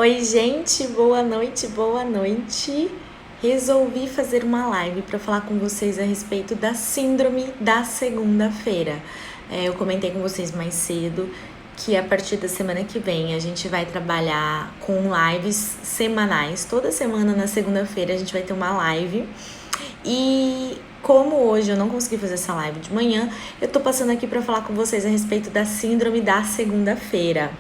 Oi, gente, boa noite, boa noite. Resolvi fazer uma live para falar com vocês a respeito da síndrome da segunda-feira. Eu comentei com vocês mais cedo que a partir da semana que vem a gente vai trabalhar com lives semanais. Toda semana na segunda-feira a gente vai ter uma live. E como hoje eu não consegui fazer essa live de manhã, eu tô passando aqui para falar com vocês a respeito da síndrome da segunda-feira.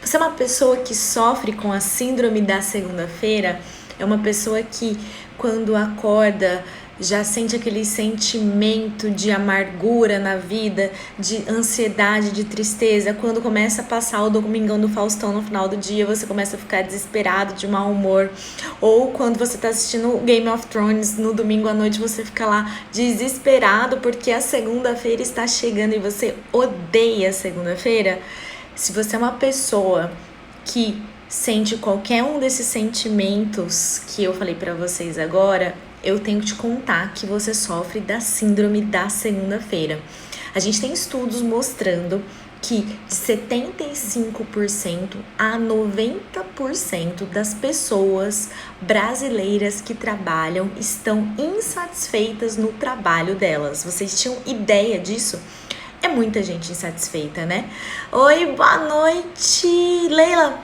Você é uma pessoa que sofre com a síndrome da segunda-feira? É uma pessoa que, quando acorda, já sente aquele sentimento de amargura na vida, de ansiedade, de tristeza. Quando começa a passar o Domingão do Faustão no final do dia, você começa a ficar desesperado, de mau humor. Ou quando você está assistindo Game of Thrones no domingo à noite, você fica lá desesperado porque a segunda-feira está chegando e você odeia a segunda-feira. Se você é uma pessoa que sente qualquer um desses sentimentos que eu falei pra vocês agora, eu tenho que te contar que você sofre da síndrome da segunda-feira. A gente tem estudos mostrando que de 75% a 90% das pessoas brasileiras que trabalham estão insatisfeitas no trabalho delas. Vocês tinham ideia disso? É muita gente insatisfeita, né? Oi, boa noite, Leila.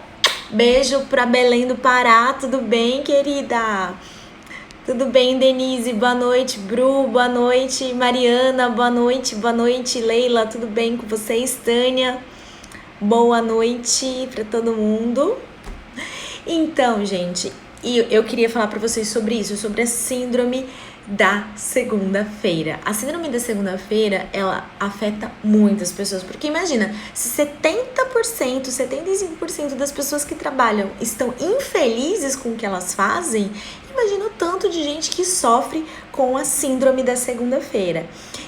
Beijo pra Belém do Pará. Tudo bem, querida? Tudo bem, Denise? Boa noite, Bru. Boa noite, Mariana. Boa noite, Leila. Tudo bem com vocês, Tânia? Boa noite pra todo mundo. Então, gente, eu queria falar pra vocês sobre isso, sobre a síndrome da segunda-feira. A síndrome da segunda-feira, ela afeta muitas pessoas, porque imagina, se 70%, 75% das pessoas que trabalham estão infelizes com o que elas fazem, imagina o tanto de gente que sofre com a síndrome da segunda-feira.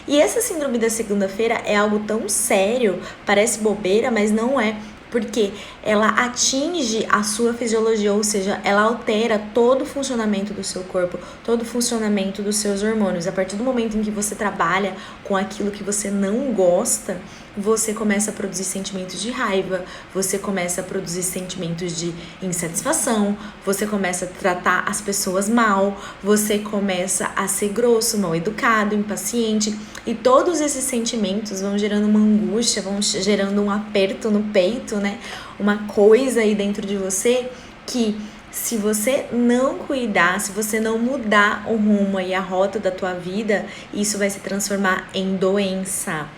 E essa síndrome da segunda-feira é algo tão sério, parece bobeira, mas não é. Porque ela atinge a sua fisiologia, ou seja, ela altera todo o funcionamento do seu corpo, todo o funcionamento dos seus hormônios. A partir do momento em que você trabalha com aquilo que você não gosta, você começa a produzir sentimentos de raiva, você começa a produzir sentimentos de insatisfação, você começa a tratar as pessoas mal, você começa a ser grosso, mal educado, impaciente, e todos esses sentimentos vão gerando uma angústia, vão gerando um aperto no peito, né? Uma coisa aí dentro de você que, se você não cuidar, se você não mudar o rumo e a rota da tua vida, isso vai se transformar em doença.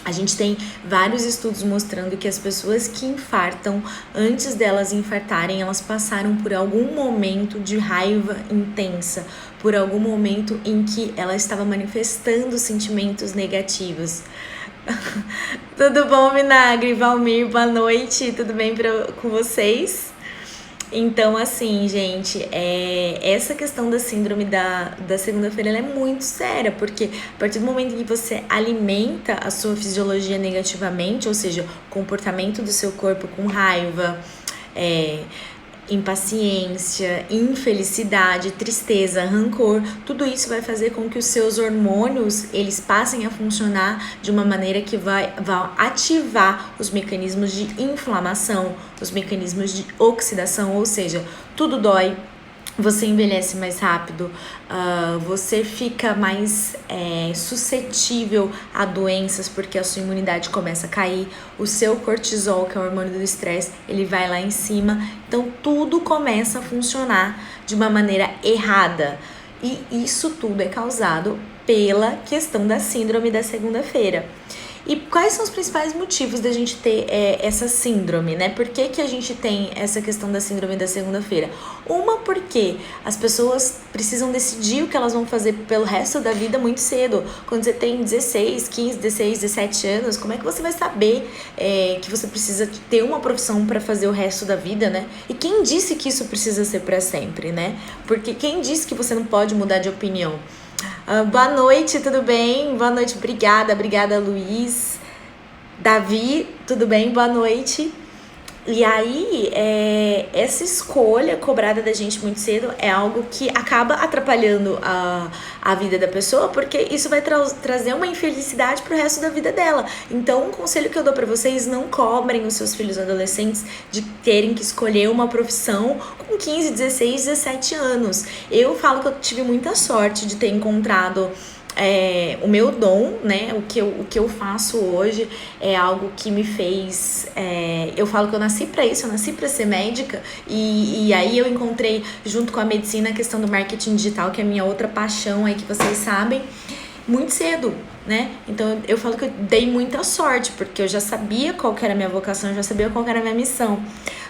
A gente tem vários estudos mostrando que as pessoas que infartam, antes delas infartarem, elas passaram por algum momento de raiva intensa, por algum momento em que ela estava manifestando sentimentos negativos. Tudo bom, Vinagre? Valmir, boa noite, tudo bem com vocês? Então, assim, gente, essa questão da síndrome da segunda-feira, ela é muito séria, porque a partir do momento em que você alimenta a sua fisiologia negativamente, ou seja, o comportamento do seu corpo com raiva, impaciência, infelicidade, tristeza, rancor, tudo isso vai fazer com que os seus hormônios, eles passem a funcionar de uma maneira que vai ativar os mecanismos de inflamação, os mecanismos de oxidação, ou seja, tudo dói, você envelhece mais rápido, você fica mais suscetível a doenças porque a sua imunidade começa a cair, o seu cortisol, que é o hormônio do estresse, ele vai lá em cima, então tudo começa a funcionar de uma maneira errada. E isso tudo é causado pela questão da síndrome da segunda-feira. E quais são os principais motivos da gente ter essa síndrome, né? Por que a gente tem essa questão da síndrome da segunda-feira? Uma, porque as pessoas precisam decidir o que elas vão fazer pelo resto da vida muito cedo. Quando você tem 16, 15, 16, 17 anos, como é que você vai saber que você precisa ter uma profissão para fazer o resto da vida, né? E quem disse que isso precisa ser para sempre, né? Porque quem disse que você não pode mudar de opinião? Boa noite, tudo bem? Boa noite, obrigada, Luiz. Davi, tudo bem? Boa noite. E aí, essa escolha cobrada da gente muito cedo é algo que acaba atrapalhando a vida da pessoa, porque isso vai trazer uma infelicidade pro resto da vida dela. Então, um conselho que eu dou pra vocês: não cobrem os seus filhos adolescentes de terem que escolher uma profissão com 15, 16, 17 anos. Eu falo que eu tive muita sorte de ter encontrado o meu dom, né? O que eu faço hoje é algo que me fez. Eu falo que eu nasci para isso, eu nasci para ser médica, e aí eu encontrei, junto com a medicina, a questão do marketing digital, que é a minha outra paixão aí, que vocês sabem, muito cedo, né? Então eu falo que eu dei muita sorte, porque eu já sabia qual que era a minha vocação, eu já sabia qual que era a minha missão.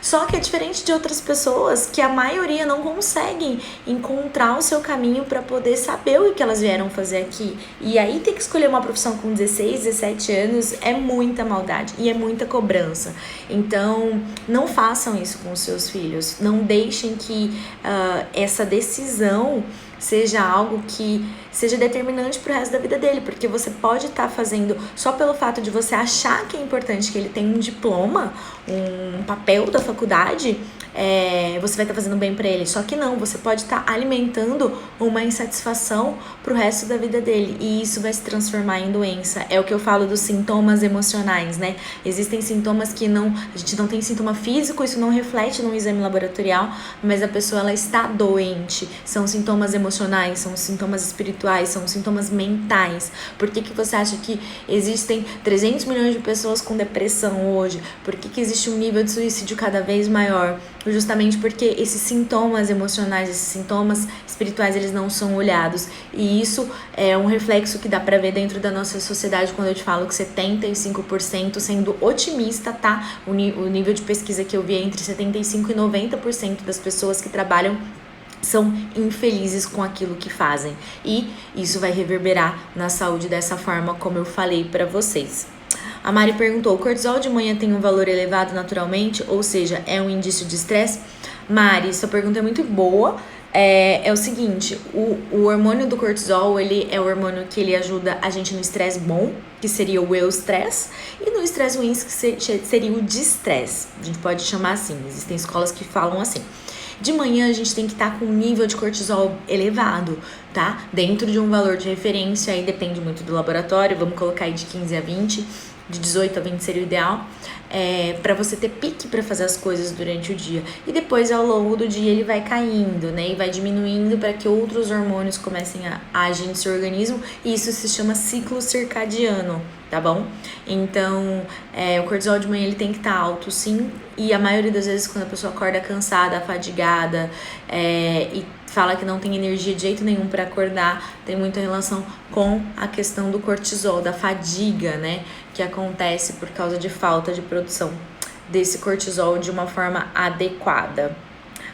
Só que é diferente de outras pessoas, que a maioria não conseguem encontrar o seu caminho para poder saber o que elas vieram fazer aqui. E aí ter que escolher uma profissão com 16, 17 anos é muita maldade e é muita cobrança. Então não façam isso com os seus filhos. Não deixem que essa decisão seja algo que seja determinante pro resto da vida dele, porque você pode estar fazendo, só pelo fato de você achar que é importante que ele tenha um diploma, um papel da faculdade, você vai estar fazendo bem pra ele. Só que não, você pode estar alimentando uma insatisfação pro resto da vida dele, e isso vai se transformar em doença. É o que eu falo dos sintomas emocionais, né? Existem sintomas que a gente não tem sintoma físico, isso não reflete num exame laboratorial, mas a pessoa, ela está doente. São sintomas emocionais, são sintomas espirituais, são sintomas mentais. Por que você acha que existem 300 milhões de pessoas com depressão hoje? Por que existe um nível de suicídio cada vez maior? Justamente porque esses sintomas emocionais, esses sintomas espirituais, eles não são olhados. E isso é um reflexo que dá pra ver dentro da nossa sociedade, quando eu te falo que 75%, sendo otimista, tá? O nível de pesquisa que eu vi é entre 75% e 90% das pessoas que trabalham são infelizes com aquilo que fazem. E isso vai reverberar na saúde dessa forma, como eu falei pra vocês. A Mari perguntou: o cortisol de manhã tem um valor elevado naturalmente? Ou seja, é um indício de estresse? Mari, sua pergunta é muito boa. É o seguinte, o hormônio do cortisol, ele é o hormônio que ele ajuda a gente no estresse bom, que seria o eustresse, e no estresse ruim, que seria o distresse. A gente pode chamar assim, existem escolas que falam assim. De manhã a gente tem que estar com um nível de cortisol elevado, tá? Dentro de um valor de referência, aí depende muito do laboratório, vamos colocar aí de 15 a 20, de 18 a 20 seria o ideal, para você ter pique para fazer as coisas durante o dia. E depois, ao longo do dia, ele vai caindo, né? E vai diminuindo para que outros hormônios comecem a agir no seu organismo, e isso se chama ciclo circadiano, tá bom? Então, o cortisol de manhã, ele tem que estar alto, sim, e a maioria das vezes, quando a pessoa acorda cansada, fadigada, e fala que não tem energia de jeito nenhum para acordar, tem muita relação com a questão do cortisol, da fadiga, né? Que acontece por causa de falta de produção desse cortisol de uma forma adequada.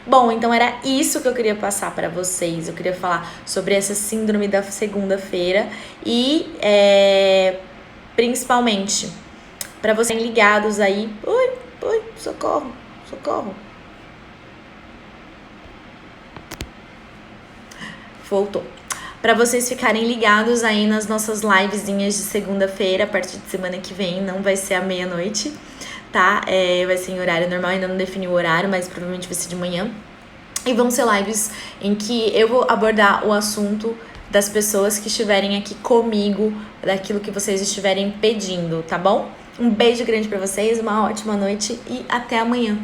Bom, então era isso que eu queria passar para vocês. Eu queria falar sobre essa síndrome da segunda-feira e principalmente para vocês serem ligados aí. Ui, socorro. Voltou. Para vocês ficarem ligados aí nas nossas livezinhas de segunda-feira, a partir de semana que vem, não vai ser à meia-noite, tá? Vai ser em horário normal, ainda não defini o horário, mas provavelmente vai ser de manhã. E vão ser lives em que eu vou abordar o assunto das pessoas que estiverem aqui comigo, daquilo que vocês estiverem pedindo, tá bom? Um beijo grande para vocês, uma ótima noite e até amanhã.